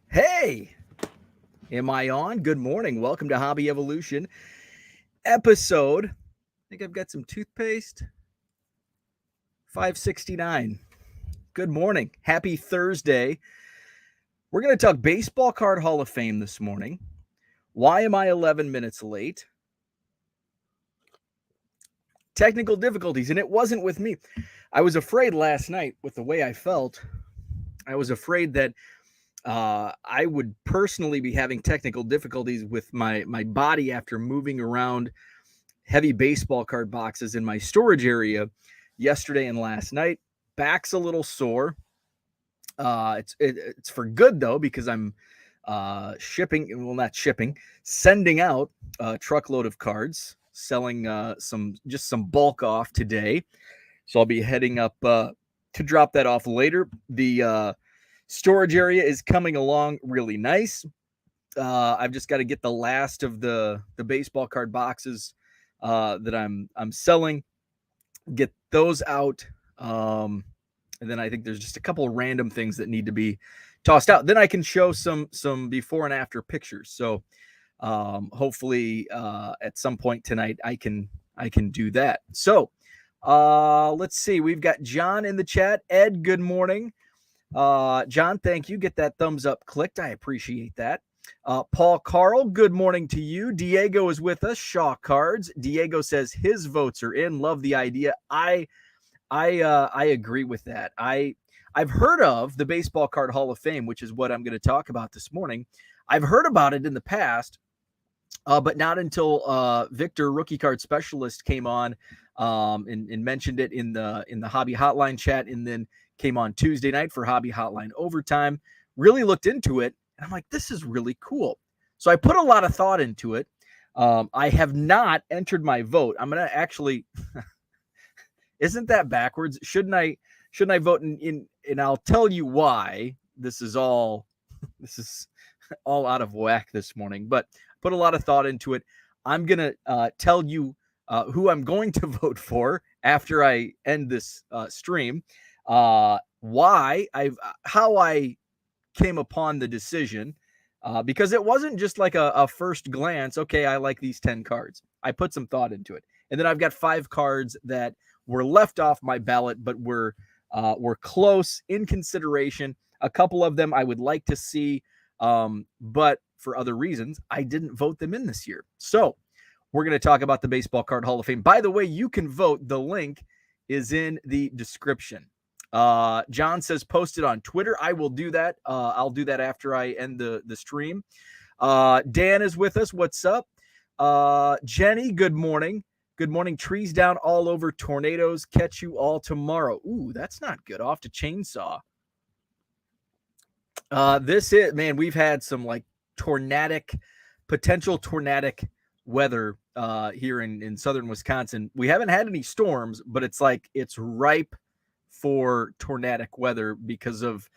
Hey, am I on? Good morning. Welcome to Hobby Evolution episode. I think I've got some toothpaste. 569. Good morning. Happy Thursday. We're going to talk Baseball Card Hall of Fame this morning. Why am I 11 minutes late? Technical difficulties, and it wasn't with me. I was afraid last night with the way I felt. I was afraid that I would personally be having technical difficulties with my body after moving around heavy baseball card boxes in my storage area yesterday and last night. Back's a little sore. It's for good though, because I'm sending out a truckload of cards, selling some bulk off today. So I'll be heading up to drop that off later. The storage area is coming along really nice. I've just got to get the last of the baseball card boxes that I'm selling, get those out. And then I think there's just a couple of random things that need to be tossed out. Then I can show some before and after pictures. So hopefully at some point tonight I can do that. So let's see. We've got John in the chat. Ed, good morning. John, thank you. Get that thumbs up clicked. I appreciate that. Paul Karl, good morning to you. Diego is with us. Shaw Cards. Diego says his votes are in. Love the idea. I agree with that. I've heard of the Baseball Card Hall of Fame, which is what I'm going to talk about this morning. I've heard about it in the past, but not until Victor, Rookie Card Specialist, came on and mentioned it in the Hobby Hotline chat, and then came on Tuesday night for Hobby Hotline Overtime. Really looked into it, and I'm like, this is really cool. So I put a lot of thought into it. I have not entered my vote. I'm going to actually... Isn't that backwards? Shouldn't I vote in and I'll tell you why. This is all out of whack this morning, but put a lot of thought into it. I'm going to tell you who I'm going to vote for after I end this stream. How I came upon the decision, because it wasn't just like a first glance. Okay, I like these 10 cards. I put some thought into it, and then I've got 5 cards that were left off my ballot, but were close in consideration. A couple of them I would like to see, but for other reasons, I didn't vote them in this year. So we're going to talk about the Baseball Card Hall of Fame. By the way, you can vote. The link is in the description. John says post it on Twitter. I will do that. I'll do that after I end the stream. Dan is with us. What's up? Jenny, good morning. Good morning. Trees down all over. Tornadoes. Catch you all tomorrow. Ooh, that's not good. Off to chainsaw. Man, we've had some like potential tornadic weather here in southern Wisconsin. We haven't had any storms, but it's like it's ripe for tornadic weather because of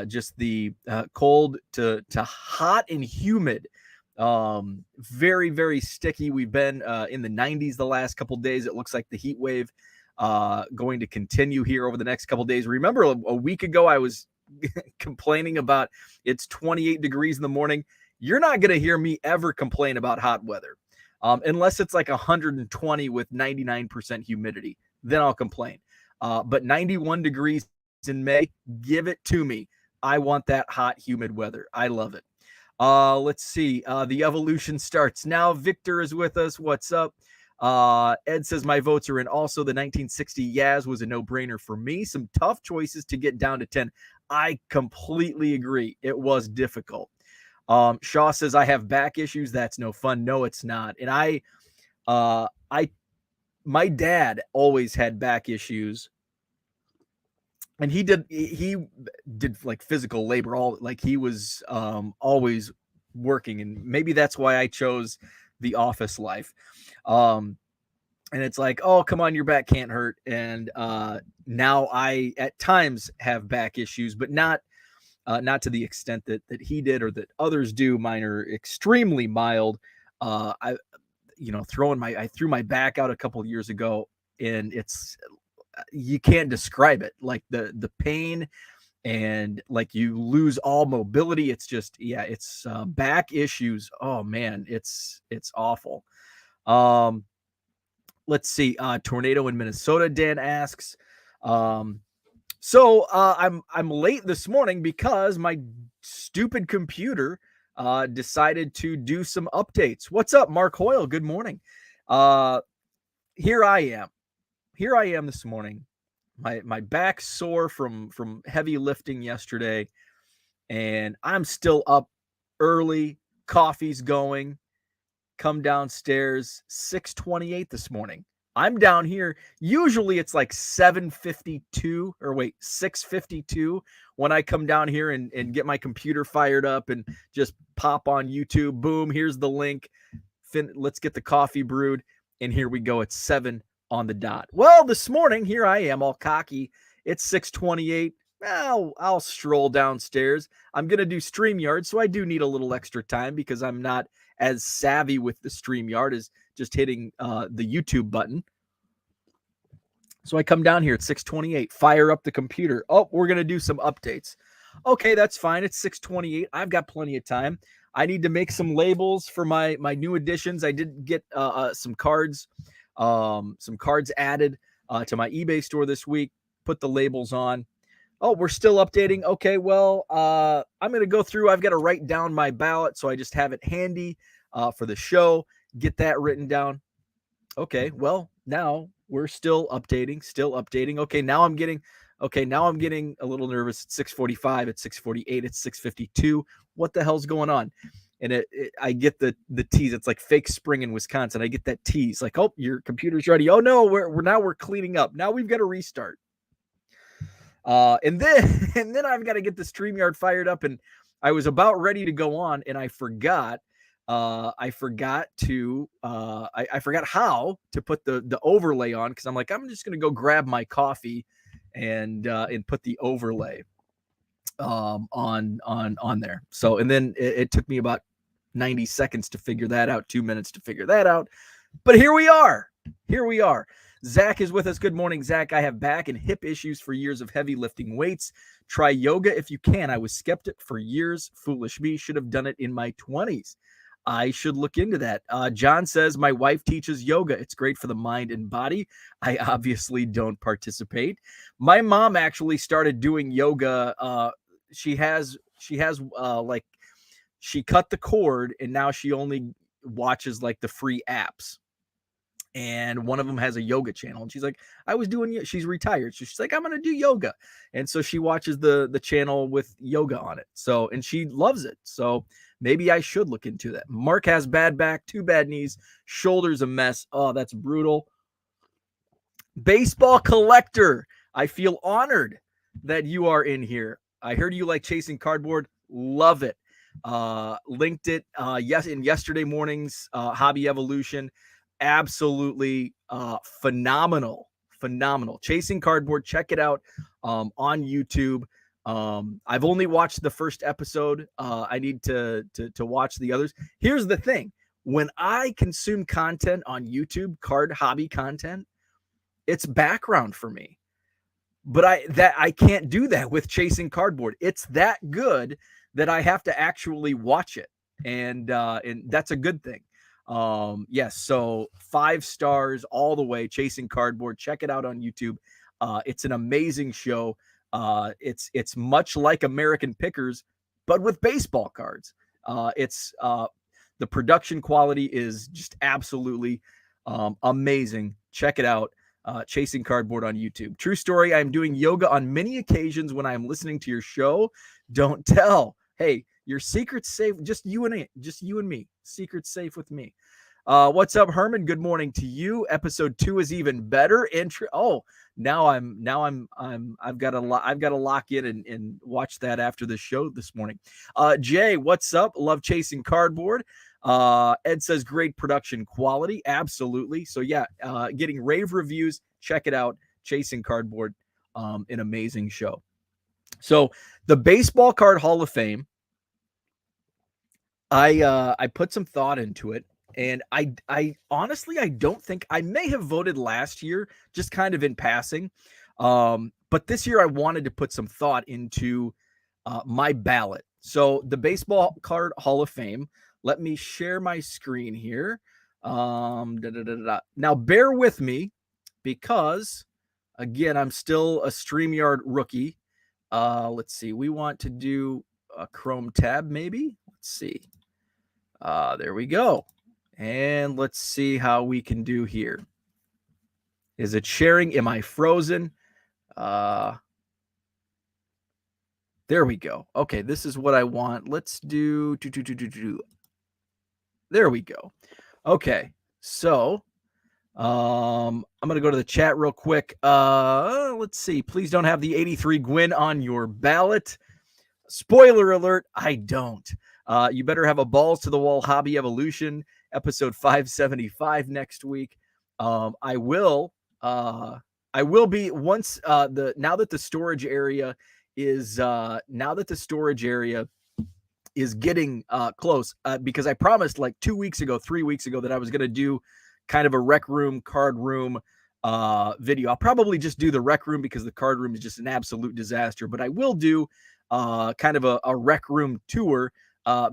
just the cold to hot and humid. Very, very sticky. We've been in the 90s the last couple of days. It looks like the heat wave going to continue here over the next couple of days. Remember a week ago I was complaining about it's 28 degrees in the morning. You're not going to hear me ever complain about hot weather unless it's like 120 with 99% humidity. Then I'll complain. But 91 degrees in May, give it to me. I want that hot, humid weather. I love it. Let's see. The evolution starts now. Victor is with us. What's up? Ed says my votes are in. Also, the 1960 Yaz was a no-brainer for me. Some tough choices to get down to 10. I completely agree. It was difficult. Shaw says I have back issues. That's no fun. No, it's not. And my dad always had back issues. And he did like physical labor, he was always working, and maybe that's why I chose the office life. And it's like, oh, come on, your back can't hurt. And now I at times have back issues, but not to the extent that he did or that others do. Mine are extremely mild. I threw my back out a couple of years ago. and you can't describe it. Like the pain, and like you lose all mobility. It's just, it's back issues. Oh man, it's awful. Let's see. Tornado in Minnesota, Dan asks. So I'm late this morning because my stupid computer decided to do some updates. What's up, Mark Hoyle? Good morning. Here I am this morning. My back's sore from heavy lifting yesterday, and I'm still up early. Coffee's going. Come downstairs 6:28 this morning. I'm down here. Usually it's like 6:52 when I come down here and get my computer fired up and just pop on YouTube. Boom, here's the link. Let's get the coffee brewed. And here we go. It's 7 on the dot. Well, this morning, here I am all cocky. It's 6:28. I'll stroll downstairs. I'm going to do StreamYard, so I do need a little extra time because I'm not as savvy with the StreamYard as just hitting the YouTube button. So I come down here at 6:28, fire up the computer. Oh, we're going to do some updates. Okay, that's fine. It's 6:28. I've got plenty of time. I need to make some labels for my new editions. I did get some cards added to my eBay store this week. Put the labels on. Oh, we're still updating. Okay, well, I'm going to go through. I've got to write down my ballot, so I just have it handy for the show. Get that written down. Okay, well, now we're still updating. Okay, now I'm getting a little nervous. It's 6:45. It's 6:48. It's 6:52. What the hell's going on? And I get the tease. It's like fake spring in Wisconsin. I get that tease, like, oh, your computer's ready. Oh no, we're cleaning up. Now we've got to restart. And then I've got to get the StreamYard fired up, and I was about ready to go on, and I forgot how to put the overlay on, because I'm like, I'm just gonna go grab my coffee and put the overlay on there. So, and then it took me about 90 seconds to figure that out, 2 minutes to figure that out. But here we are. Zach is with us. Good morning, Zach. I have back and hip issues for years of heavy lifting weights. Try yoga if you can. I was skeptic for years. Foolish me. Should have done it in my 20s. I should look into that. John says, my wife teaches yoga. It's great for the mind and body. I obviously don't participate. My mom actually started doing yoga. She cut the cord, and now she only watches like the free apps. And one of them has a yoga channel, and she's like, she's retired. So she's like, I'm going to do yoga. And so she watches the channel with yoga on it. So, and she loves it. So maybe I should look into that. Mark has bad back, 2 bad knees, shoulders a mess. Oh, that's brutal. Baseball collector, I feel honored that you are in here. I heard you like chasing cardboard. Love it. Linked it in yesterday morning's Hobby Evolution. Absolutely phenomenal. Chasing Cardboard. Check it out on YouTube. I've only watched the first episode. I need to watch the others. Here's the thing. When I consume content on YouTube, card hobby content, it's background for me. But I can't do that with Chasing Cardboard. It's that good that I have to actually watch it. And that's a good thing. Yes, so 5 stars all the way. Chasing Cardboard. Check it out on YouTube. It's an amazing show. It's much like American Pickers, but with baseball cards. The production quality is just absolutely amazing. Check it out. Chasing Cardboard on YouTube. True story. I'm doing yoga on many occasions when I'm listening to your show. Don't tell. Hey, your secret's safe. Just you and me. Secret's safe with me. What's up, Herman? Good morning to you. Episode 2 is even better. Now I've got to lock in and watch that after the show this morning. Jay, what's up? Love Chasing Cardboard. Ed says great production quality. Absolutely. So yeah, getting rave reviews. Check it out. Chasing Cardboard. An amazing show. So the Baseball Card Hall of Fame, I put some thought into it, And I honestly, I don't think I may have voted last year, just kind of in passing. But this year I wanted to put some thought into my ballot. So the Baseball Card Hall of Fame. Let me share my screen here. Now bear with me because again, I'm still a StreamYard rookie. Let's see. We want to do a Chrome tab, maybe. Let's see. There we go. And let's see how we can do here. Is it sharing? Am I frozen? There we go. Okay, this is what I want. Let's do. There we go. Okay, so I'm gonna go to the chat real quick. Let's see. Please don't have the 83 Gwyn on your ballot. Spoiler alert, I don't. You better have a balls to the wall hobby evolution episode 575 next week. I will be once now that the storage area is getting close, because I promised like 3 weeks ago that I was going to do kind of a rec room, card room video. I'll probably just do the rec room because the card room is just an absolute disaster, but I will do kind of a rec room tour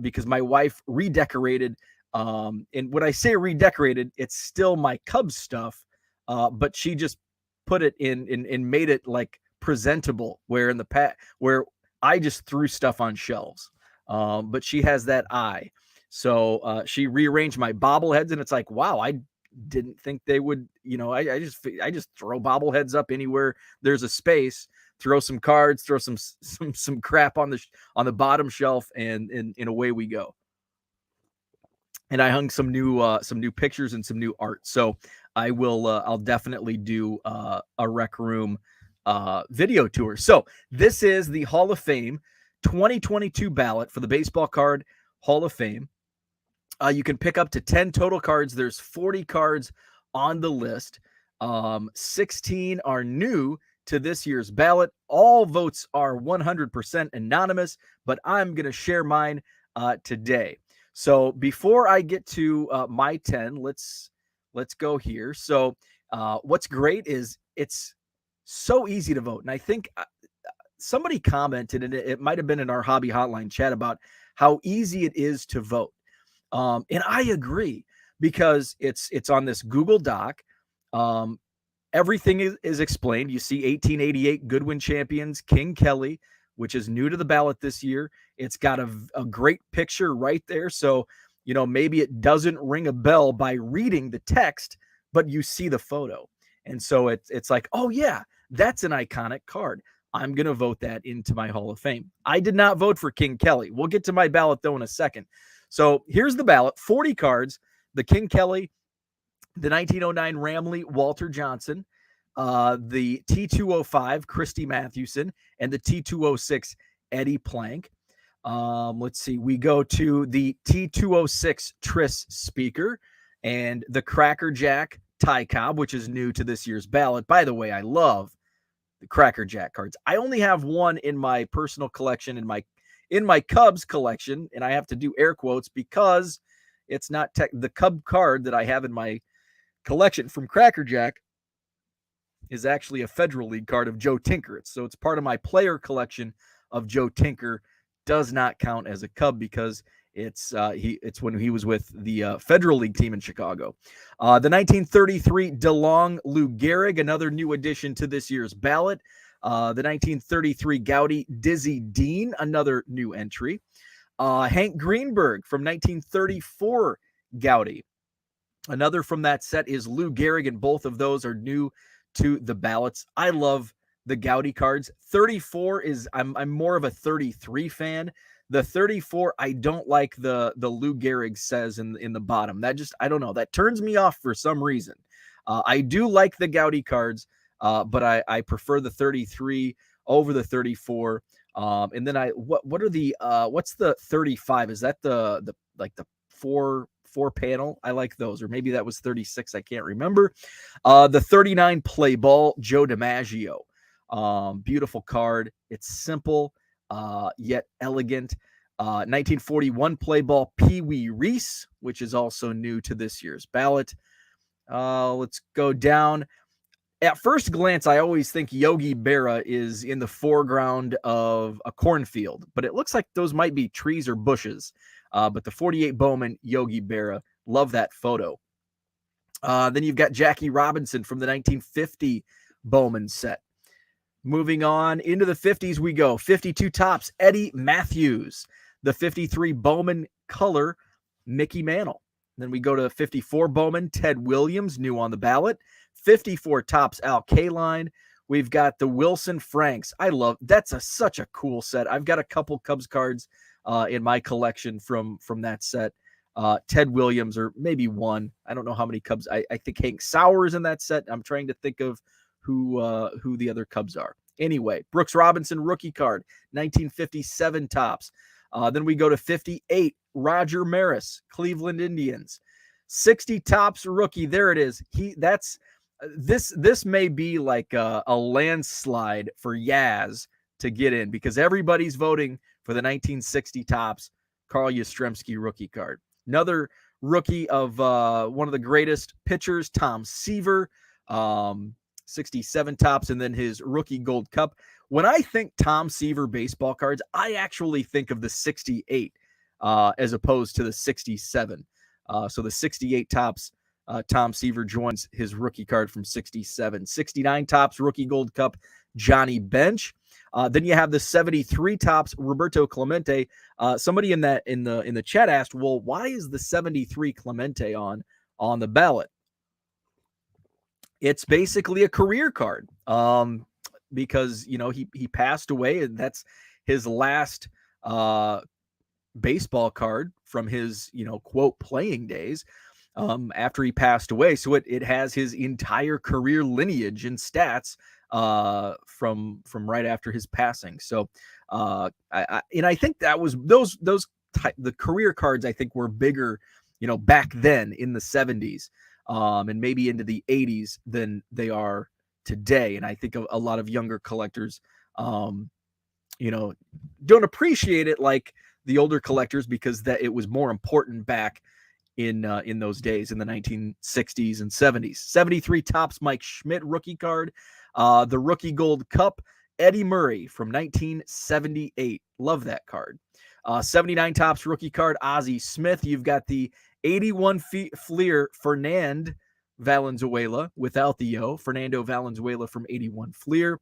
because my wife redecorated. And when I say redecorated, it's still my Cubs stuff, but she just put it in and made it like presentable, where in the where I just threw stuff on shelves. But she has that eye. So she rearranged my bobbleheads, and it's like, wow, I didn't think they would, I just throw bobbleheads up anywhere there's a space, throw some cards, throw some crap on the bottom shelf, and away we go. And I hung some new pictures and some new art. So I'll definitely do a rec room video tour. So this is the Hall of Fame 2022 ballot for the Baseball Card Hall of Fame. You can pick up to 10 total cards. There's 40 cards on the list. 16 are new to this year's ballot. All votes are 100% anonymous, but I'm going to share mine today. So before I get to my 10, let's go here. So what's great is it's so easy to vote. And I think somebody commented, and it might have been in our hobby hotline chat, about how easy it is to vote. And I agree, because it's on this Google Doc. Everything is explained. You see 1888 Goodwin champions, King Kelly, which is new to the ballot this year. It's got a great picture right there. So, maybe it doesn't ring a bell by reading the text, but you see the photo. And so it's like, oh yeah, that's an iconic card. I'm going to vote that into my Hall of Fame. I did not vote for King Kelly. We'll get to my ballot though in a second. So here's the ballot, 40 cards, the King Kelly, the 1909 Ramley Walter Johnson, the T205 Christy Mathewson, and the T206 Eddie Plank. Let's see, we go to the T206 Tris Speaker and the Cracker Jack Ty Cobb, which is new to this year's ballot. By the way, I love the Cracker Jack cards. I only have one in my personal collection, in my Cubs collection, and I have to do air quotes because it's not the Cub card that I have in my collection from Cracker Jack is actually a Federal League card of Joe Tinker. So it's part of my player collection of Joe Tinker. Does not count as a Cub because it's when he was with the Federal League team in Chicago. The 1933 DeLong Lou Gehrig, another new addition to this year's ballot. The 1933 Gowdy Dizzy Dean, another new entry. Hank Greenberg from 1934 Gowdy. Another from that set is Lou Gehrig, and both of those are new to the ballots. I love the Gowdy cards. 34 is, I'm more of a 33 fan. The 34, I don't like the Lou Gehrig says in the bottom. That just, I don't know, that turns me off for some reason. I do like the Gowdy cards, but I prefer the 33 over the 34. And then what are the what's the 35? Is that the four panel? I like those, or maybe that was 36. I can't remember. The 39 play ball, Joe DiMaggio. Beautiful card. It's simple, yet elegant. 1941 play ball Pee Wee Reese, which is also new to this year's ballot. Let's go down. At first glance, I always think Yogi Berra is in the foreground of a cornfield, but it looks like those might be trees or bushes. But the 48 Bowman Yogi Berra, love that photo. Then you've got Jackie Robinson from the 1950 Bowman set. Moving on into the 50s we go. 52 Topps, Eddie Matthews. The 53 Bowman color, Mickey Mantle. Then we go to 54 Bowman, Ted Williams, new on the ballot. 54 Topps, Al Kaline. We've got the Wilson Franks. I love, that's such a cool set. I've got a couple Cubs cards in my collection from that set. Ted Williams, or maybe one. I don't know how many Cubs. I think Hank Sauer's in that set. I'm trying to think of who the other Cubs are. Anyway, Brooks Robinson rookie card, 1957 Topps. Then we go to 58, Roger Maris, Cleveland Indians. 60 Topps rookie. There it is. This may be like a landslide for Yaz to get in, because everybody's voting for the 1960 Topps Karl Yastremski rookie card. Another rookie of one of the greatest pitchers, Tom Seaver, 67 Topps, and then his rookie Gold Cup. When I think Tom Seaver baseball cards, I actually think of the 68 as opposed to the 67. So the 68 Topps, Tom Seaver joins his rookie card from 67. 69 Topps rookie Gold Cup, Johnny Bench. Then you have the 73 Topps, Roberto Clemente. Somebody in the chat asked, well, why is the 73 Clemente on the ballot? It's basically a career card, because he passed away, and that's his last baseball card from his quote playing days after he passed away. So it has his entire career lineage and stats from right after his passing. So I think that was the career cards I think were bigger back then in the 70s and maybe into the 80s than they are today. And I think a lot of younger collectors don't appreciate it like the older collectors, because that it was more important back in those days, in the 1960s and 70s. 73 Topps Mike Schmidt rookie card. The rookie Gold Cup, Eddie Murray from 1978. Love that card. 79 Topps rookie card, Ozzie Smith. You've got the 81 Fleer Fernand Valenzuela without the O. Fernando Valenzuela from 81 Fleer.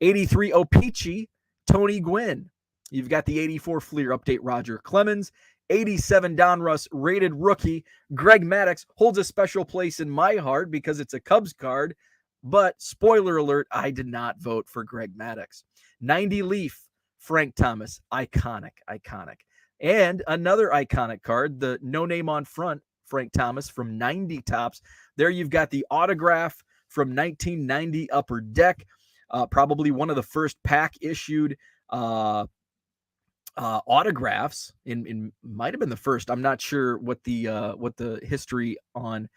83 O-Pee-Chee, Tony Gwynn. You've got the 84 Fleer update, Roger Clemens. 87 Donruss rated rookie, Greg Maddox, holds a special place in my heart because it's a Cubs card. But spoiler alert, I did not vote for Greg Maddox. 90 Leaf, Frank Thomas, iconic. And another iconic card, the no name on front, Frank Thomas from 90 Topps. There you've got the autograph from 1990 Upper Deck, probably one of the first pack issued autographs. In might have been the first. I'm not sure what the history on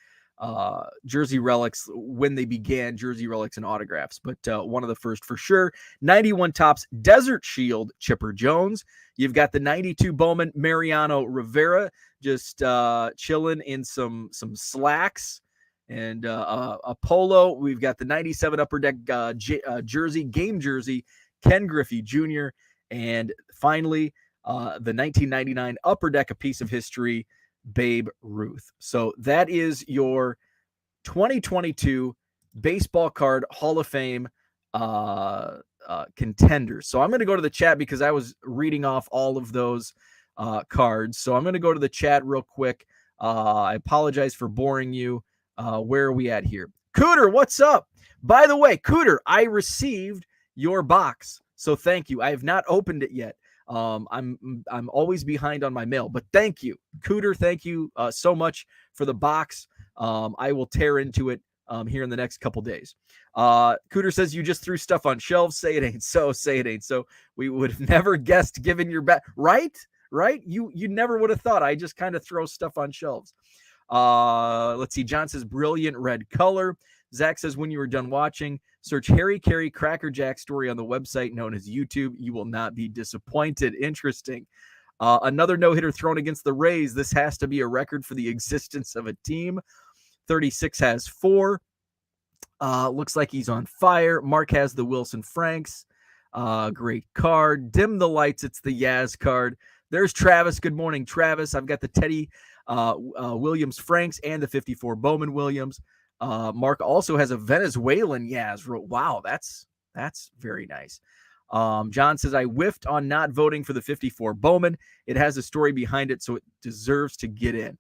Jersey Relics, when they began Jersey Relics and autographs, but one of the first for sure. 91 Topps Desert Shield, Chipper Jones. You've got the 92 Bowman Mariano Rivera, just chilling in some slacks and a polo. We've got the 97 Upper Deck jersey, game jersey, Ken Griffey Jr. And finally, the 1999 Upper Deck, a piece of history, Babe Ruth. So that is your 2022 baseball card Hall of Fame contenders. So I'm going to go to the chat because I was reading off all of those cards. So I'm going to go to the chat real quick. I apologize for boring you. Where are we at here? Cooter, what's up? By the way, Cooter, I received your box, so thank you. I have not opened it yet. I'm always behind on my mail, but thank you, Cooter. Thank you so much for the box. I will tear into it here in the next couple days. Cooter says you just threw stuff on shelves. Say it ain't so. Say it ain't so. We would have never guessed given your back. Right? You never would have thought. I just kind of throw stuff on shelves. Let's see. John says brilliant red color. Zach says when you were done watching, search Harry Carey Cracker Jack story on the website known as YouTube. You will not be disappointed. Interesting. Another no-hitter thrown against the Rays. This has to be a record for the existence of a team. 36 has 4. Looks like he's on fire. Mark has the Wilson Franks. Great card. Dim the lights. It's the Yaz card. There's Travis. Good morning, Travis. I've got the Teddy Williams Franks and the 54 Bowman Williams. Mark also has a Venezuelan Yaz. Wow, that's very nice. John says, I whiffed on not voting for the 54 Bowman. It has a story behind it, so it deserves to get in.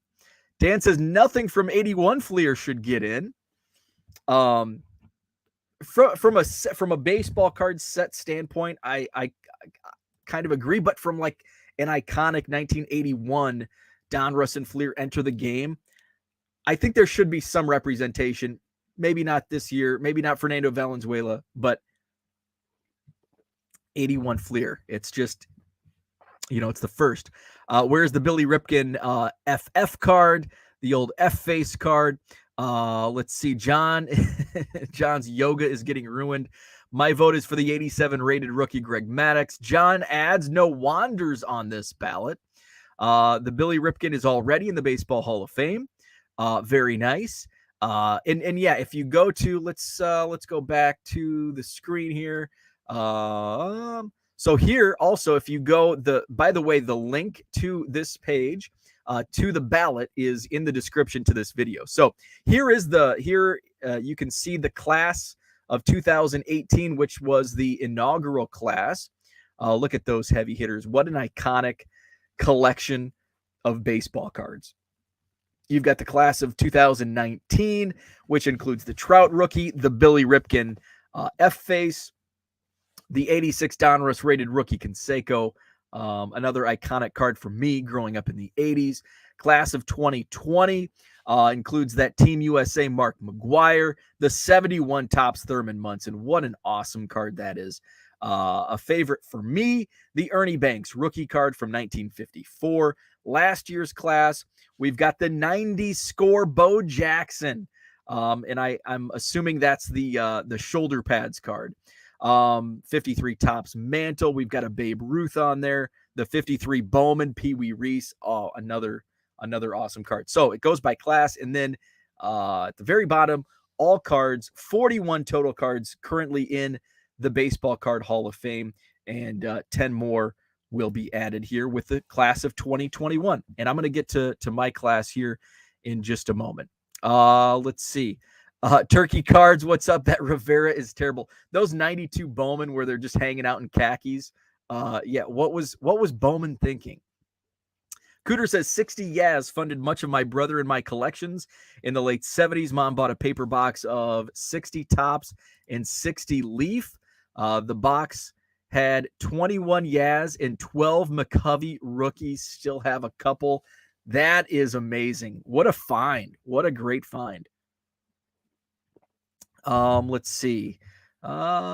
Dan says, nothing from 81 Fleer should get in. From a baseball card set standpoint, I kind of agree, but from like an iconic 1981 Donruss and Fleer enter the game, I think there should be some representation. Maybe not this year, maybe not Fernando Valenzuela, but 81 Fleer. It's just, it's the first. Where's the Billy Ripken FF card, the old F-face card? Let's see. John's yoga is getting ruined. My vote is for the 87 rated rookie Greg Maddox. John adds no wanders on this ballot. The Billy Ripken is already in the Baseball Hall of Fame. Very nice. And yeah, if you go to, let's go back to the screen here. So here also, if you go, by the way, the link to this page, to the ballot is in the description to this video. So here you can see the class of 2018, which was the inaugural class. Look at those heavy hitters. What an iconic collection of baseball cards. You've got the class of 2019, which includes the Trout rookie, the Billy Ripken F-face, the 86 Donruss rated rookie Canseco, another iconic card for me growing up in the 80s. Class of 2020 includes that Team USA Mark McGwire, the 71 Topps Thurman Munson. What an awesome card that is. A favorite for me, the Ernie Banks rookie card from 1954. Last year's class, we've got the 90 score Bo Jackson. And I'm assuming that's the shoulder pads card. 53 Topps Mantle. We've got a Babe Ruth on there. The 53 Bowman Pee Wee Reese. Oh, another awesome card. So it goes by class, and then at the very bottom, all cards, 41 total cards currently in the Baseball Card Hall of Fame, and 10 more will be added here with the class of 2021. And I'm going to get to my class here in just a moment. Let's see. Turkey cards, what's up? That Rivera is terrible. Those 92 Bowman where they're just hanging out in khakis. Yeah, what was Bowman thinking? Cooter says 60 Yaz funded much of my brother and my collections in the late 70s. Mom bought a paper box of 60 Topps and 60 Leaf. The box had 21 Yaz and 12 McCovey rookies. Still have a couple. That is amazing. What a find. What a great find. Let's see. Zach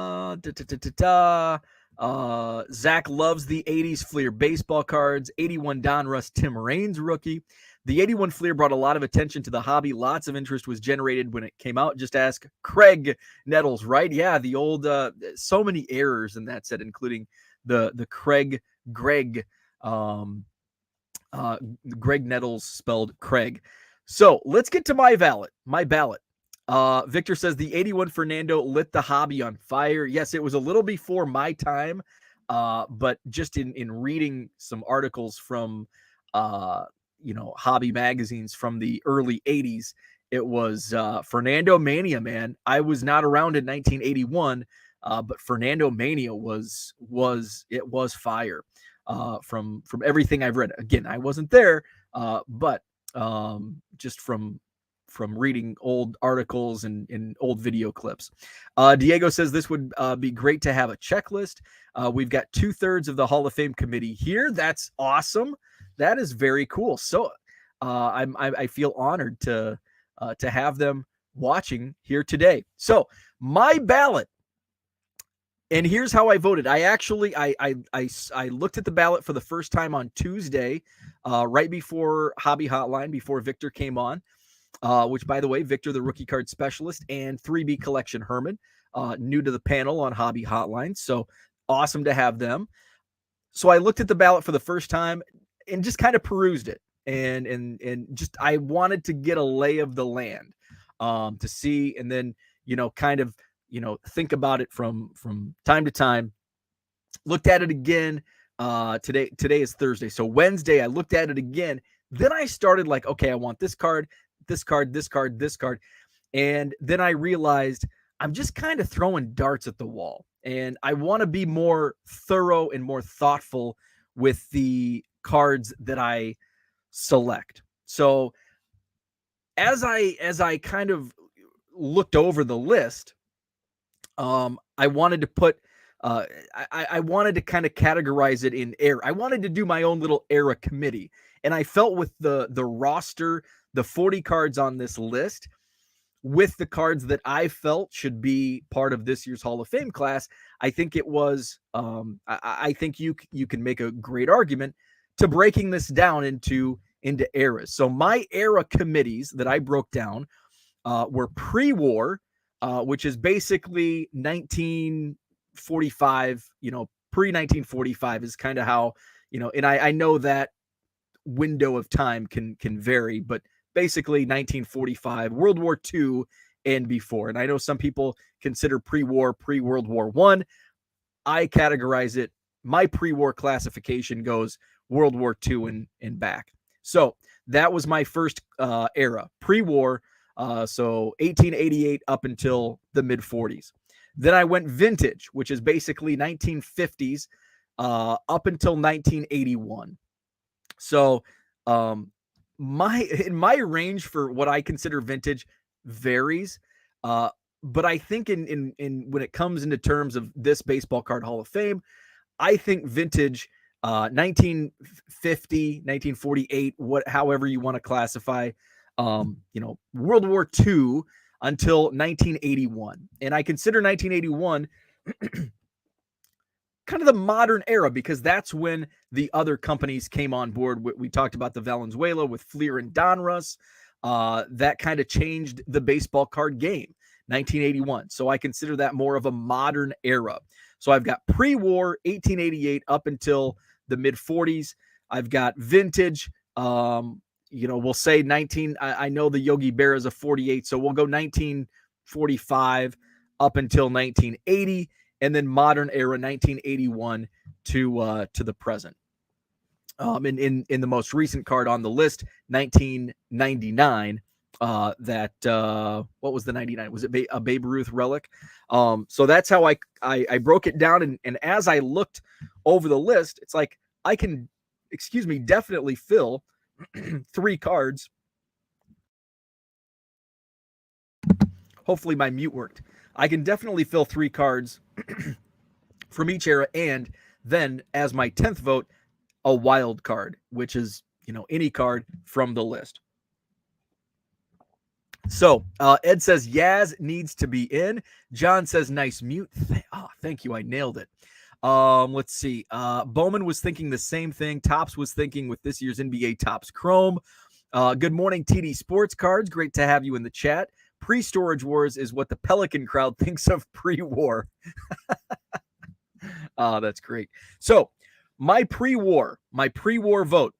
loves the 80s Fleer baseball cards. 81 Donruss Tim Raines rookie. The 81 Fleer brought a lot of attention to the hobby. Lots of interest was generated when it came out. Just ask Craig Nettles, right? Yeah, the old so many errors in that set, including the Greg Nettles spelled Craig. So let's get to my ballot. Victor says the 81 Fernando lit the hobby on fire. Yes, it was a little before my time, but just in reading some articles from hobby magazines from the early 80s, it was Fernando Mania, man. I was not around in 1981, but Fernando Mania was fire. From everything I've read. Again, I wasn't there, but just from reading old articles and old video clips. Diego says this would be great to have a checklist. We've got 2/3 of the Hall of Fame committee here. That's awesome. That is very cool. So I feel honored to have them watching here today. So my ballot, and here's how I voted. I actually I looked at the ballot for the first time on Tuesday, right before Hobby Hotline, before Victor came on. Which, by the way, Victor, the rookie card specialist, and 3B Collection Herman, new to the panel on Hobby Hotline. So awesome to have them. So I looked at the ballot for the first time and just kind of perused it, and just I wanted to get a lay of the land, to see, and then kind of think about it from time to time. Looked at it again. Today is Thursday, so Wednesday I looked at it again. Then I started like, okay, I want this card, this card, this card, this card, and then I realized I'm just kind of throwing darts at the wall, and I want to be more thorough and more thoughtful with the cards that I select. So as I kind of looked over the list, I wanted to put I wanted to kind of categorize it in era. I wanted to do my own little era committee, and I felt with the roster, the 40 cards on this list, with the cards that I felt should be part of this year's Hall of Fame class, I think it was. I think you can make a great argument to breaking this down into eras. So my era committees that I broke down were pre-war, which is basically 1945. Pre-1945 is kind of how and I know that window of time can vary, but basically 1945, World War II, and before. And I know some people consider pre-war, pre-World War I. I categorize it, my pre-war classification goes World War II and back. So that was my first era, pre-war, so 1888 up until the mid-40s. Then I went vintage, which is basically 1950s up until 1981. So my range for what I consider vintage varies, but I think in when it comes into terms of this baseball card Hall of Fame, I think vintage 1950, 1948, however you want to classify, World War II until 1981, and I consider 1981 kind of the modern era because that's when the other companies came on board. We talked about the Valenzuela with Fleer and Donruss. That kind of changed the baseball card game, 1981. So I consider that more of a modern era. So I've got pre-war, 1888 up until the mid-40s. I've got vintage, we'll say 19. I know the Yogi Berra is a 48, so we'll go 1945 up until 1980. And then modern era, 1981 to the present. In the most recent card on the list, 1999. What was the 99? Was it a Babe Ruth relic? So that's how I broke it down. And as I looked over the list, it's like I can, definitely fill 3 cards. Hopefully my mute worked. I can definitely fill 3 cards from each era, and then as my 10th vote, a wild card, which is any card from the list. So Ed says Yaz needs to be in. John says nice mute. Thank you, I nailed it. Let's see. Bowman was thinking the same thing. Tops was thinking with this year's NBA Tops Chrome. Good morning, TD Sports Cards. Great to have you in the chat. Pre-Storage Wars is what the Pelican crowd thinks of pre-war. That's great. So my pre-war vote.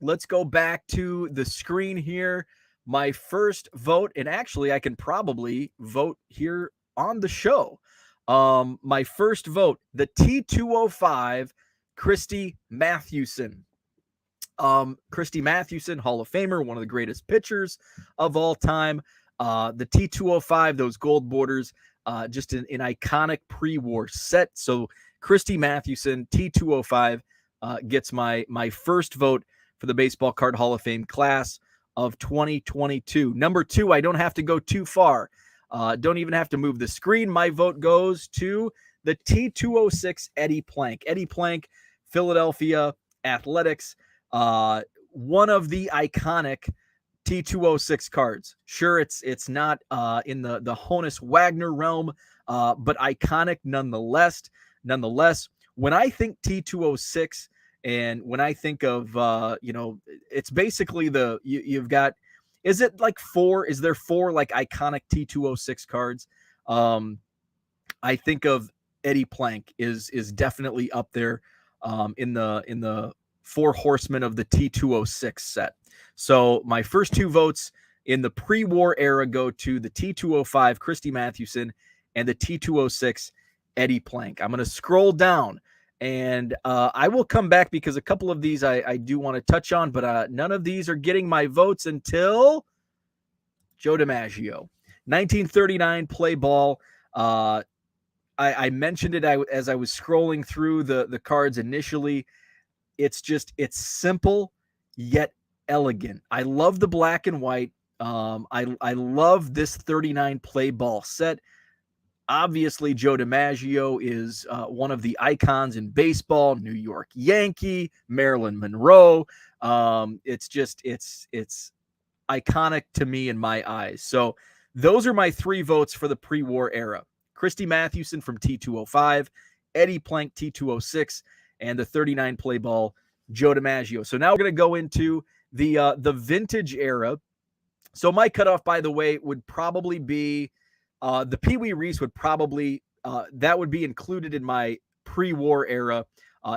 Let's go back to the screen here. My first vote, and actually I can probably vote here on the show. My first vote, the T205, Christy Mathewson. Christy Mathewson, Hall of Famer, one of the greatest pitchers of all time. The T205, those gold borders, just an iconic pre-war set. So Christy Mathewson, T205, gets my first vote for the Baseball Card Hall of Fame class of 2022. Number 2, I don't have to go too far. Don't even have to move the screen. My vote goes to the T206 Eddie Plank. Eddie Plank, Philadelphia Athletics, one of the iconic T206 cards. Sure, it's not in the Honus Wagner realm, but iconic nonetheless. When I think T206, and when I think of it's basically you've got, is it like 4? Is there 4 like iconic T206 cards? I think of Eddie Plank is definitely up there in the Four Horsemen of the T206 set. So my first two votes in the pre-war era go to the T205 Christy Mathewson and the T206 Eddie Plank. I'm going to scroll down, and I will come back because a couple of these I do want to touch on, but none of these are getting my votes until Joe DiMaggio. 1939 play ball. I mentioned it as I was scrolling through the cards initially. It's simple yet elegant. I love the black and white. I love this 39 play ball set. Obviously, Joe DiMaggio is one of the icons in baseball. New York Yankee, Marilyn Monroe. It's iconic to me in my eyes. So those are my three votes for the pre-war era. Christy Mathewson from T205, Eddie Plank T206, and the 39 play ball Joe DiMaggio. So now we're going to go into the vintage era. So my cutoff, by the way, would probably be the Pee Wee Reese would probably that would be included in my pre-war era,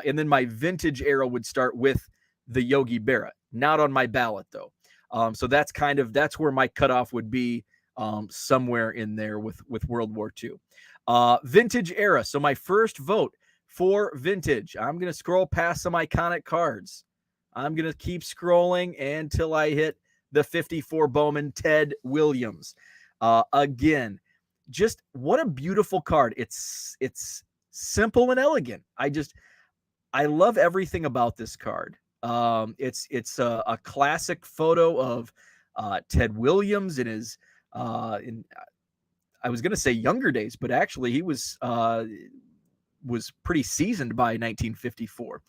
and then my vintage era would start with the Yogi Berra. Not on my ballot though. So that's where my cutoff would be, somewhere in there with World War II. Vintage era. So my first vote for vintage. I'm going to scroll past some iconic cards. I'm going to keep scrolling until I hit the 54 Bowman Ted Williams. Again, just what a beautiful card. It's simple and elegant. I love everything about this card. It's a classic photo of Ted Williams in his I was going to say younger days, but actually he was pretty seasoned by 1954.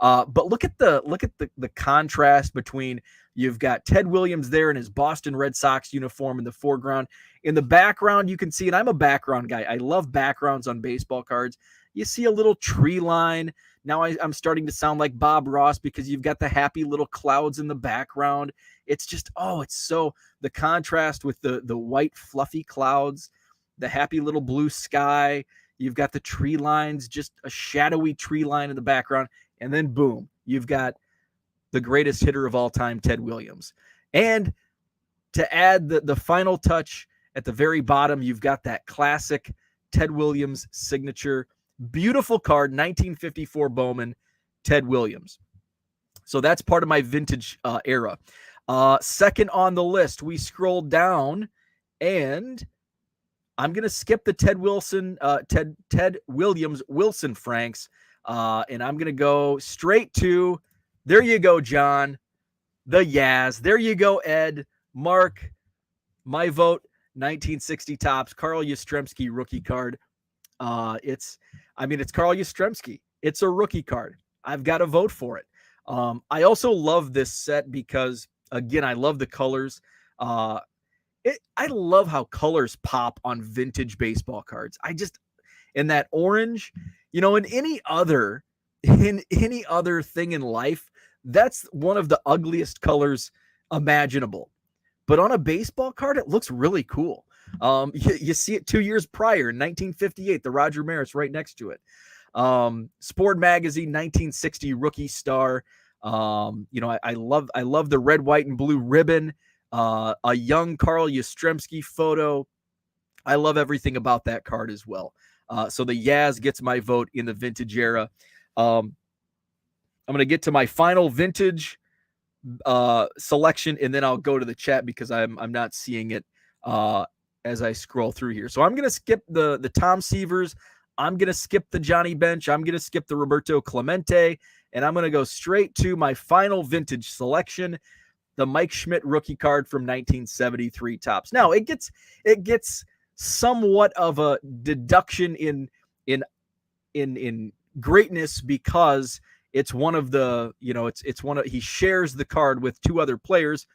But look at the contrast between, you've got Ted Williams there in his Boston Red Sox uniform in the foreground. In the background, you can see, and I'm a background guy. I love backgrounds on baseball cards. You see a little tree line. Now I'm starting to sound like Bob Ross because you've got the happy little clouds in the background. It's just, it's so, the contrast with the white fluffy clouds, the happy little blue sky. You've got the tree lines, just a shadowy tree line in the background. And then boom, you've got the greatest hitter of all time, Ted Williams. And to add the final touch at the very bottom, you've got that classic Ted Williams signature. Beautiful card, 1954 Bowman, Ted Williams. So that's part of my vintage era. Second on the list, we scroll down, and I'm going to skip the Ted Williams Wilson Franks, and I'm going to go straight to, there you go, John, the Yaz. There you go, Ed. Mark, my vote, 1960 Topps, Karl Yastremski rookie card. It's Karl Yastremski. It's a rookie card. I've got to vote for it. I also love this set because, again, I love the colors. I love how colors pop on vintage baseball cards. In that orange, in any other thing in life, that's one of the ugliest colors imaginable. But on a baseball card, it looks really cool. You see it 2 years prior in 1958, the Roger Maris right next to it. Sport Magazine 1960 rookie star. I love the red, white, and blue ribbon. A young Karl Yastremski photo. I love everything about that card as well. So the Yaz gets my vote in the vintage era. I'm going to get to my final vintage selection, and then I'll go to the chat because I'm not seeing it as I scroll through here. So I'm going to skip the Tom Seavers. I'm going to skip the Johnny Bench. I'm going to skip the Roberto Clemente, and I'm going to go straight to my final vintage selection, the Mike Schmidt rookie card from 1973 Topps. Now it gets somewhat of a deduction in greatness because it's one of the, he shares the card with two other players.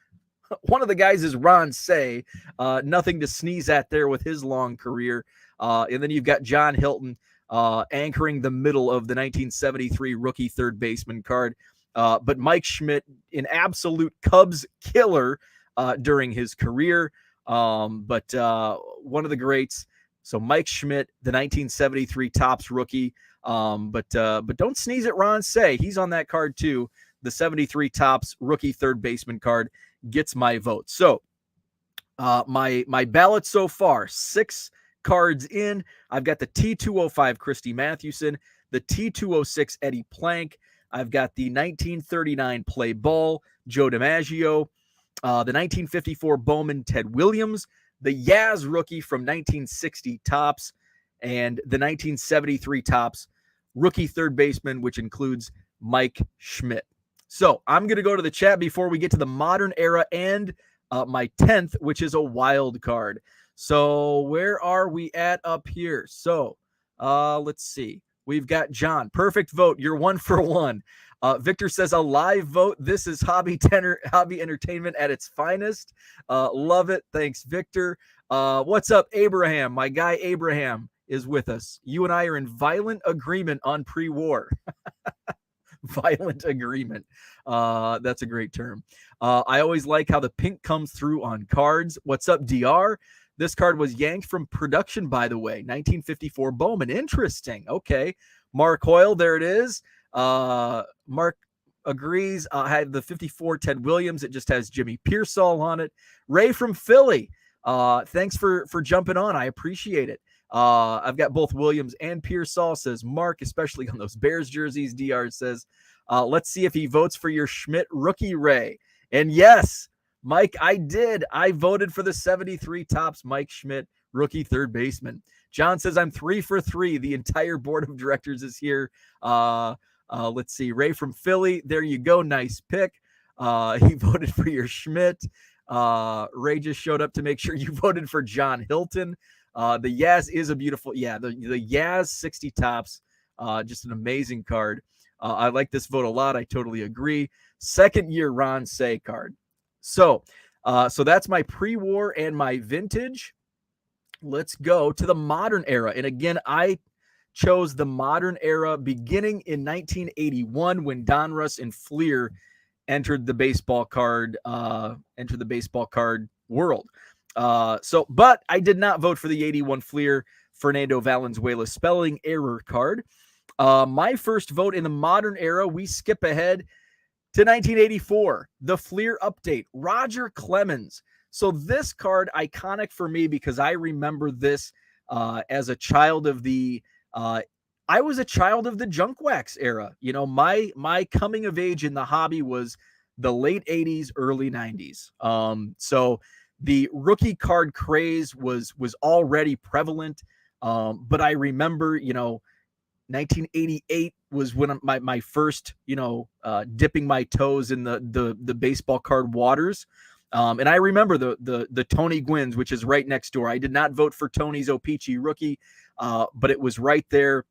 One of the guys is Ron Say, nothing to sneeze at there with his long career. And then you've got John Hilton anchoring the middle of the 1973 rookie third baseman card. But Mike Schmidt, an absolute Cubs killer during his career. But one of the greats. So Mike Schmidt, the 1973 Topps rookie. But don't sneeze at Ron Say. He's on that card too. The 73 Topps rookie third baseman card gets my vote. So my ballot so far, 6 cards in. I've got the T205 Christy Mathewson, the T206 Eddie Plank. I've got the 1939 Play Ball Joe DiMaggio, the 1954 Bowman Ted Williams, the Yaz rookie from 1960 Topps, and the 1973 Topps rookie third baseman, which includes Mike Schmidt. So I'm going to go to the chat before we get to the modern era and my 10th, which is a wild card. So where are we at up here? So let's see. We've got John. Perfect vote. You're 1 for 1. Victor says a live vote. This is hobby entertainment at its finest. Love it. Thanks, Victor. What's up, Abraham? My guy Abraham is with us. You and I are in violent agreement on pre-war. Violent agreement. That's a great term. I always like how the pink comes through on cards. What's up, DR? This card was yanked from production, by the way. 1954 Bowman. Interesting. Okay. Mark Hoyle, there it is. Mark agrees. I had the 54 Ted Williams. It just has Jimmy Pearsall on it. Ray from Philly. Thanks for jumping on. I appreciate it. I've got both Williams and Pearsall, says Mark, especially on those Bears jerseys. DR says, let's see if he votes for your Schmidt rookie, Ray. And yes, Mike, I did. I voted for the 73 Topps Mike Schmidt rookie third baseman. John says, I'm 3 for 3. The entire board of directors is here. Let's see. Ray from Philly. There you go. Nice pick. He voted for your Schmidt. Ray just showed up to make sure you voted for John Hilton. The Yaz is a beautiful, the Yaz 60 Topps, just an amazing card. I like this vote a lot. I totally agree. Second year Ron Say card. So that's my pre-war and my vintage. Let's go to the modern era. And again, I chose the modern era beginning in 1981 when Donruss and Fleer entered the baseball card world. But I did not vote for the 81 Fleer Fernando Valenzuela spelling error card. My first vote in the modern era, we skip ahead to 1984, the Fleer update, Roger Clemens. So this card, iconic for me because I remember this as a child of the, I was a child of the junk wax era. You know, my coming of age in the hobby was the late 80s, early 90s. So the rookie card craze was already prevalent. But I remember, 1988 was when my first, dipping my toes in the baseball card waters. And I remember the Tony Gwynn's, which is right next door. I did not vote for Tony's O-Pee-Chee rookie, but it was right there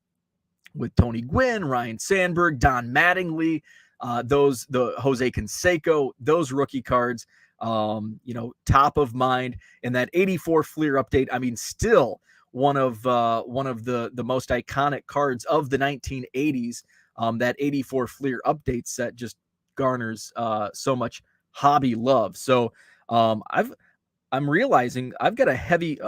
with Tony Gwynn, Ryan Sandberg, Don Mattingly, the Jose Canseco, those rookie cards, top of mind. And that 84 Fleer update, I mean, still one of the most iconic cards of the 1980s. That 84 Fleer update set just garners so much hobby love. So I'm realizing I've got a heavy,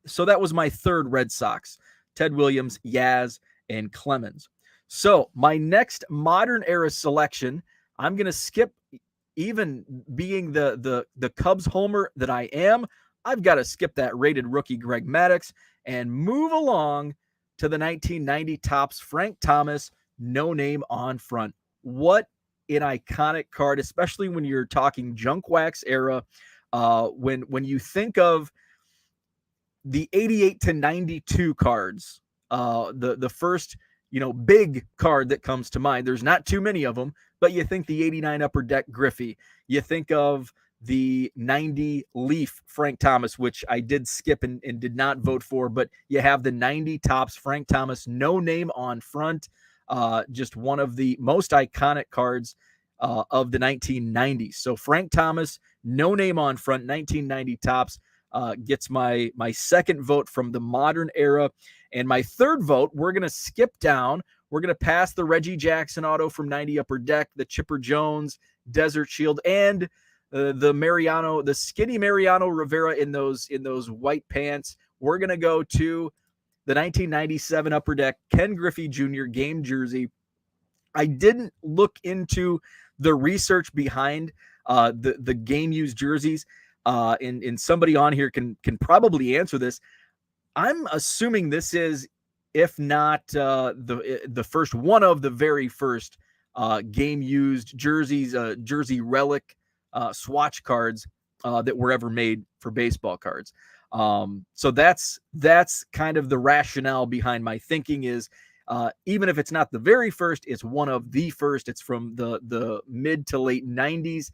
so that was my third Red Sox, Ted Williams, Yaz, and Clemens. So my next modern era selection, I'm going to skip, even being the Cubs homer that I am, I've got to skip that rated rookie Greg Maddox and move along to the 1990 Topps Frank Thomas, no name on front. What an iconic card, especially when you're talking junk wax era. When you think of the 88 to 92 cards, the first, big card that comes to mind, there's not too many of them, but you think the 89 Upper Deck Griffey, you think of the 90 Leaf Frank Thomas, which I did skip and did not vote for, but you have the 90 Topps Frank Thomas, no name on front. Just one of the most iconic cards of the 1990s. So Frank Thomas, no name on front, 1990 Topps, gets my second vote from the modern era. And my third vote, we're going to skip down. We're going to pass the Reggie Jackson auto from 90 Upper Deck, the Chipper Jones, Desert Shield, and the skinny Mariano Rivera in those white pants we're going to go to the 1997 Upper Deck Ken Griffey Jr. game jersey. I didn't look into the research behind the game used jerseys, and somebody on here can probably answer this. I'm assuming this is, if not the first, one of the very first game used jerseys, jersey relic swatch cards that were ever made for baseball cards. So that's kind of the rationale behind my thinking is, even if it's not the very first, it's one of the first. It's from the mid to late 90s.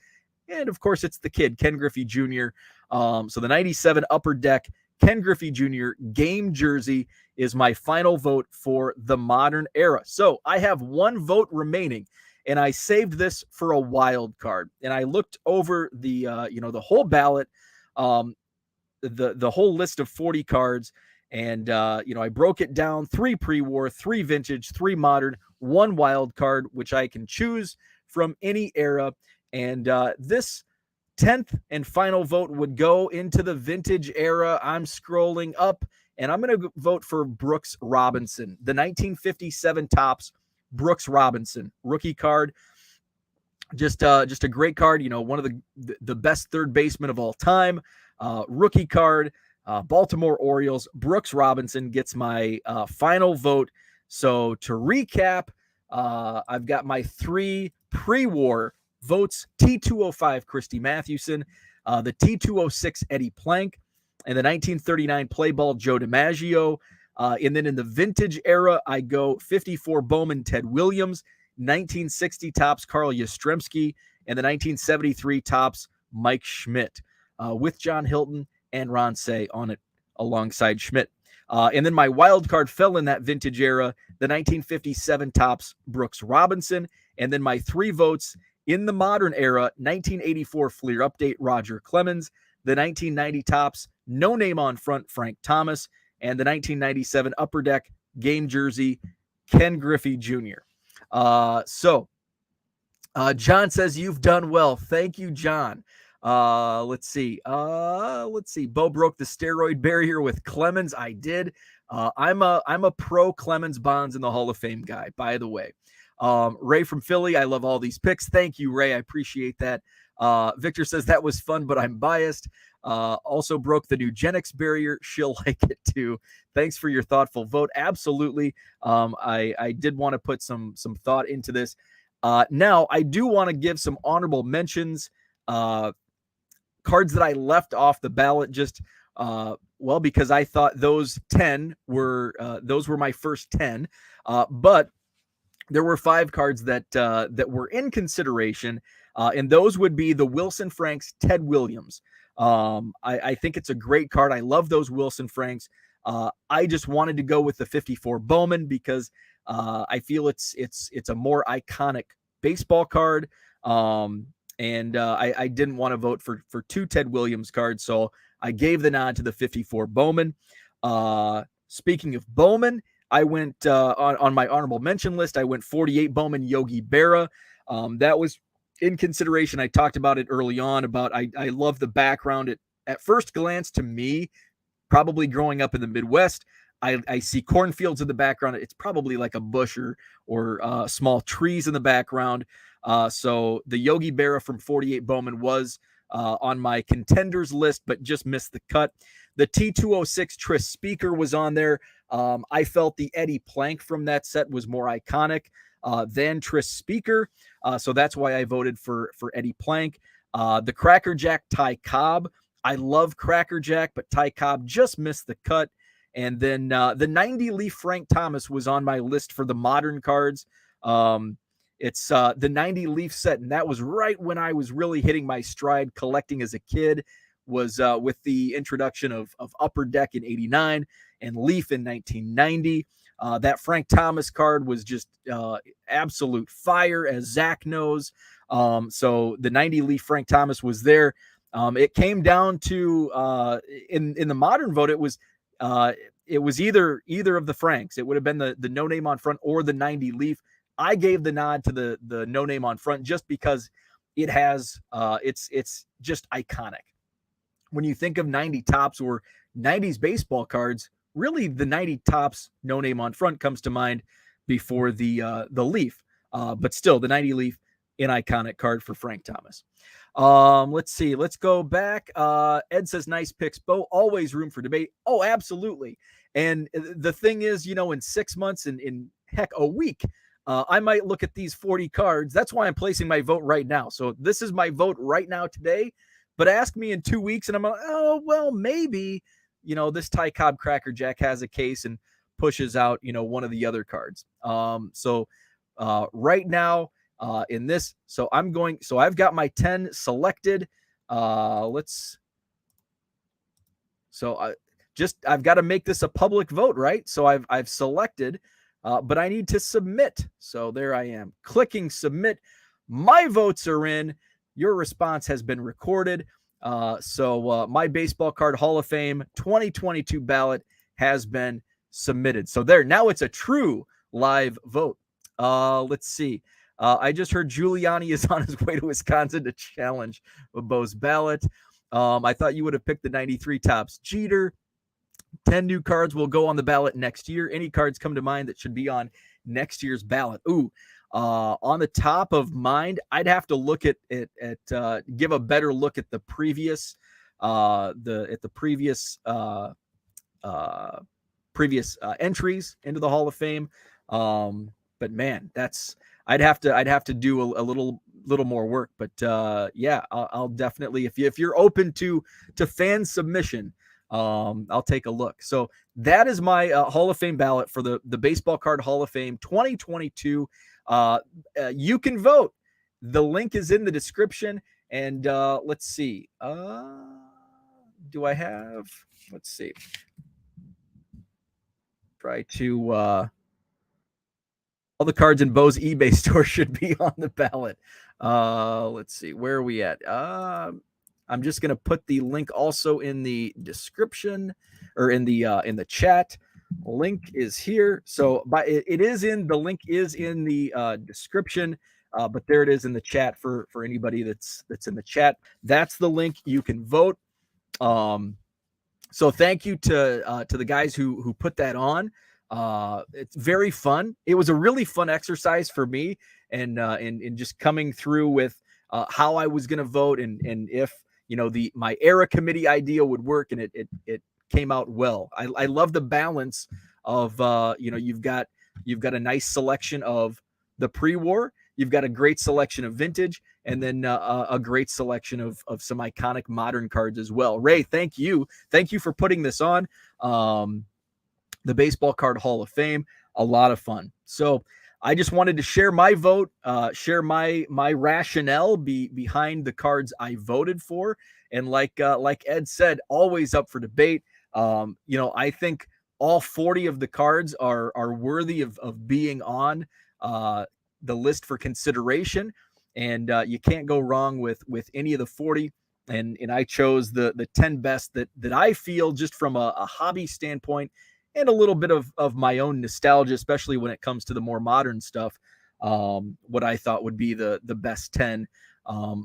And of course, it's the kid, Ken Griffey Jr. So the 97 Upper Deck Ken Griffey Jr. game jersey is my final vote for the modern era. So I have one vote remaining, and I saved this for a wild card. And I looked over the the whole ballot, the whole list of 40 cards, and I broke it down: 3 pre-war, 3 vintage, 3 modern, 1 wild card, which I can choose from any era. And this 10th and final vote would go into the vintage era. I'm scrolling up, and I'm going to vote for Brooks Robinson, the 1957 Topps Brooks Robinson rookie card. Just a great card. One of the best third basemen of all time. Rookie card. Baltimore Orioles. Brooks Robinson gets my final vote. So to recap, I've got my 3 pre-war votes: T205 Christy Mathewson, the T206 Eddie Plank, and the 1939 play ball Joe DiMaggio. And then in the vintage era, I go 54 Bowman Ted Williams, 1960 Topps Karl Yastremski, and the 1973 Topps Mike Schmidt, with John Hilton and Ron Say on it alongside Schmidt. And then my wild card fell in that vintage era, the 1957 Topps Brooks Robinson. And then my 3 votes in the modern era: 1984 Fleer Update Roger Clemens, the 1990 Topps No Name on Front Frank Thomas, and the 1997 Upper Deck game jersey Ken Griffey Jr. So John says you've done well. Thank you, John. Let's see. Bo broke the steroid barrier with Clemens. I did. I'm a pro Clemens Bonds in the Hall of Fame guy, by the way. Ray from Philly, I love all these picks. Thank you, Ray. I appreciate that. Victor says that was fun, but I'm biased. Also broke the eugenics barrier. She'll like it too. Thanks for your thoughtful vote. Absolutely. I did want to put some thought into this. Now I do want to give some honorable mentions. Cards that I left off the ballot, just because I thought those 10 were my first 10, but there were 5 cards that were in consideration, and those would be the Wilson Franks Ted Williams. I think it's a great card. I love those Wilson Franks. I just wanted to go with the 54 Bowman because I feel it's a more iconic baseball card. And I didn't want to vote for 2 Ted Williams cards, so I gave the nod to the 54 Bowman. Speaking of Bowman, I went on my honorable mention list. I went 48 Bowman Yogi Berra. That was in consideration. I talked about it early on about I love the background. At first glance, to me, probably growing up in the Midwest, I see cornfields in the background. It's probably like a bush or small trees in the background. So the Yogi Berra from 48 Bowman was on my contenders list, but just missed the cut. The T206 Tris Speaker was on there. I felt the Eddie Plank from that set was more iconic than Tris Speaker. So that's why I voted for Eddie Plank. The Cracker Jack Ty Cobb. I love Cracker Jack, but Ty Cobb just missed the cut. And then the 90 Leaf Frank Thomas was on my list for the modern cards. It's the 90 Leaf set, and that was right when I was really hitting my stride collecting as a kid, was with the introduction of Upper Deck in 89 and Leaf in 1990. That Frank Thomas card was just absolute fire, as Zach knows. So the 90 Leaf Frank Thomas was there. It came down to in the modern vote, it was either of the Franks. It would have been the No Name on Front or the 90 Leaf. I gave the nod to the No Name on Front just because it has it's just iconic. When you think of 90 Topps or 90s baseball cards, really the 90 Topps no name on front comes to mind before the Leaf. But still, the 90 Leaf, an iconic card for Frank Thomas. Let's see. Let's go back. Ed says, nice picks, Bo. Always room for debate. Oh, absolutely. And the thing is, in 6 months and in heck, a week, I might look at these 40 cards. That's why I'm placing my vote right now. So this is my vote right now today. But ask me in 2 weeks, and I'm like, oh, well, maybe, this Ty Cobb Cracker Jack has a case and pushes out, one of the other cards. So right now in this, so I've got my 10 selected. I've got to make this a public vote, right? So I've selected, but I need to submit. So there I am, clicking submit. My votes are in. Your response has been recorded. So my Baseball Card Hall of Fame 2022 ballot has been submitted. So there, now it's a true live vote. Let's see. I just heard Giuliani is on his way to Wisconsin to challenge Bo's ballot. I thought you would have picked the 93 Topps Jeter. 10 new cards will go on the ballot next year. Any cards come to mind that should be on next year's ballot? On the top of mind, I'd have to look at give a better look at the previous entries into the Hall of Fame. But man, I'd have to do a little more work. But yeah, I'll definitely, if you're open to fan submission, I'll take a look. So that is my Hall of Fame ballot for the Baseball Card Hall of Fame 2022. You can vote. The link is in the description. And let's see. Do I have? Let's see. Try to. All the cards in Bo's eBay store should be on the ballot. Let's see. Where are we at? I'm just going to put the link also in the description or in the chat. Link is here. So the link is in the description, but there it is in the chat for anybody that's in the chat. That's the link. You can vote. So thank you to the guys who put that on. It's very fun. It was a really fun exercise for me, and just coming through with how I was going to vote and if my era committee idea would work, and it came out well. I love the balance of you've got a nice selection of the pre-war, you've got a great selection of vintage, and then a great selection of some iconic modern cards as well. Ray, thank you for putting this on. The Baseball Card Hall of Fame, a lot of fun. So I just wanted to share my vote, share my rationale behind the cards I voted for. And like Ed said, always up for debate. I think all 40 of the cards are worthy of being on the list for consideration. And you can't go wrong with any of the 40. And I chose the 10 best that I feel, just from a hobby standpoint, and a little bit of my own nostalgia, especially when it comes to the more modern stuff, what I thought would be the best 10,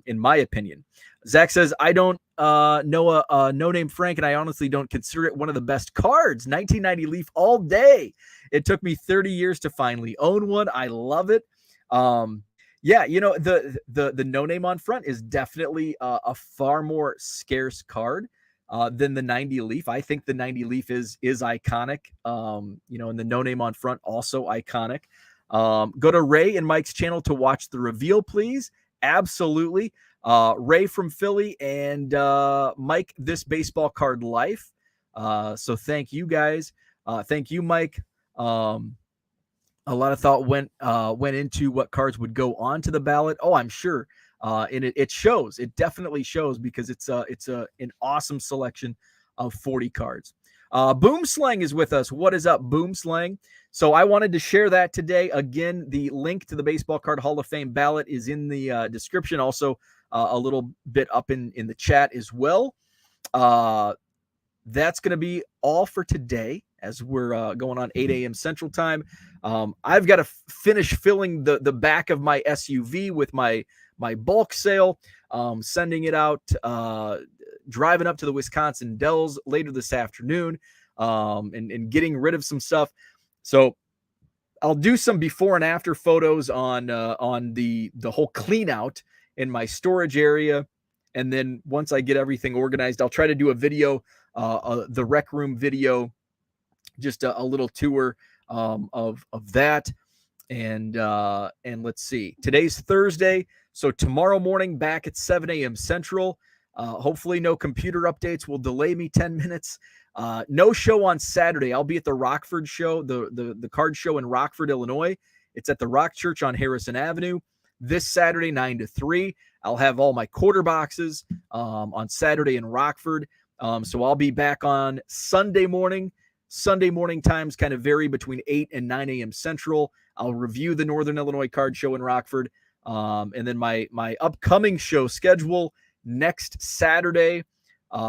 in my opinion. Zach says, I don't know a no-name Frank, and I honestly don't consider it one of the best cards. 1990 Leaf all day. It took me 30 years to finally own one. I love it. Yeah, the no-name on front is definitely a far more scarce card than the 90 Leaf. I think the 90 Leaf is iconic. And the no name on front also iconic. Go to Ray and Mike's channel to watch the reveal, please. Absolutely. Ray from Philly and Mike, This Baseball Card Life. So thank you guys. Thank you, Mike. A lot of thought went into what cards would go onto the ballot. Oh, I'm sure. And it shows. It definitely shows, because it's an awesome selection of 40 cards. Boom Slang is with us. What is up, Boom Slang? So I wanted to share that today. Again, the link to the Baseball Card Hall of Fame ballot is in the description. Also, a little bit up in the chat as well. That's going to be all for today, as we're going on 8 a.m. Central Time. I've got to finish filling the back of my SUV with my bulk sale, sending it out driving up to the Wisconsin Dells later this afternoon, and getting rid of some stuff. So I'll do some before and after photos on the whole clean out in my storage area. And then once I get everything organized, I'll try to do a video, the rec room video, just a little tour of that. And let's see, today's Thursday. So tomorrow morning back at 7 a.m. Central. Hopefully no computer updates will delay me 10 minutes. No show on Saturday. I'll be at the Rockford show, the card show in Rockford, Illinois. It's at the Rock Church on Harrison Avenue this Saturday, 9 to 3. I'll have all my quarter boxes on Saturday in Rockford. So I'll be back on Sunday morning. Sunday morning times kind of vary between 8 and 9 a.m. Central. I'll review the Northern Illinois card show in Rockford. And then my upcoming show schedule next Saturday,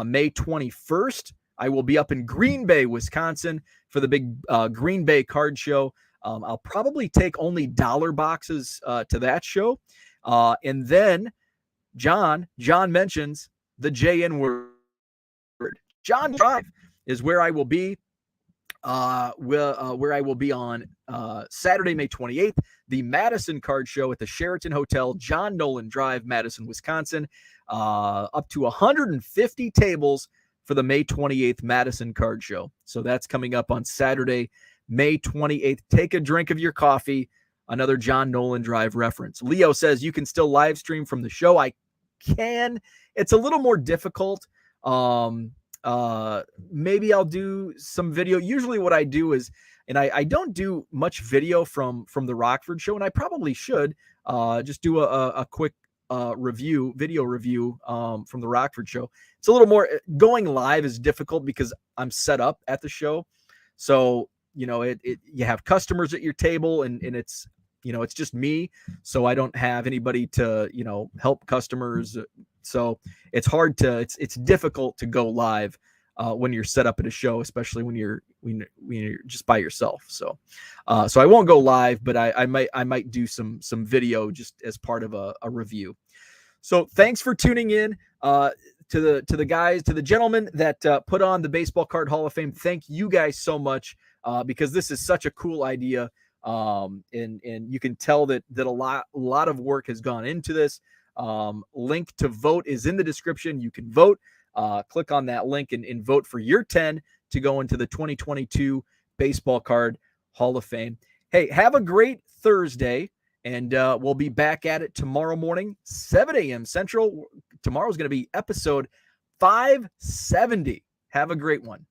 May 21st. I will be up in Green Bay, Wisconsin for the big Green Bay card show. I'll probably take only dollar boxes to that show. And then John mentions the JN word. John Drive is where I will be. Where I will be on Saturday, May 28th, the Madison card show at the Sheraton Hotel, John Nolan Drive, Madison, Wisconsin. Up to 150 tables for the May 28th Madison card show. So that's coming up on Saturday, May 28th. Take a drink of your coffee. Another John Nolan Drive reference. Leo says you can still live stream from the show. I can. It's a little more difficult. Maybe I'll do some video. Usually what I do is, and I don't do much video from the Rockford show, and I probably should just do a quick video review from the Rockford show. It's a little more, going live is difficult because I'm set up at the show. So, you have customers at your table and it's, it's just me. So I don't have anybody to, help customers. So it's hard to, it's difficult to go live when you're set up at a show, especially when you're just by yourself. So I won't go live, but I might do some video just as part of a review. So thanks for tuning in to the guys, to the gentlemen that put on the Baseball Card Hall of Fame. Thank you guys so much because this is such a cool idea. And you can tell that a lot of work has gone into this. Link to vote is in the description. You can vote. Click on that link and vote for your 10 to go into the 2022 Baseball Card Hall of Fame. Hey, have a great Thursday, and we'll be back at it tomorrow morning, 7 a.m. Central. Tomorrow's going to be episode 570. Have a great one.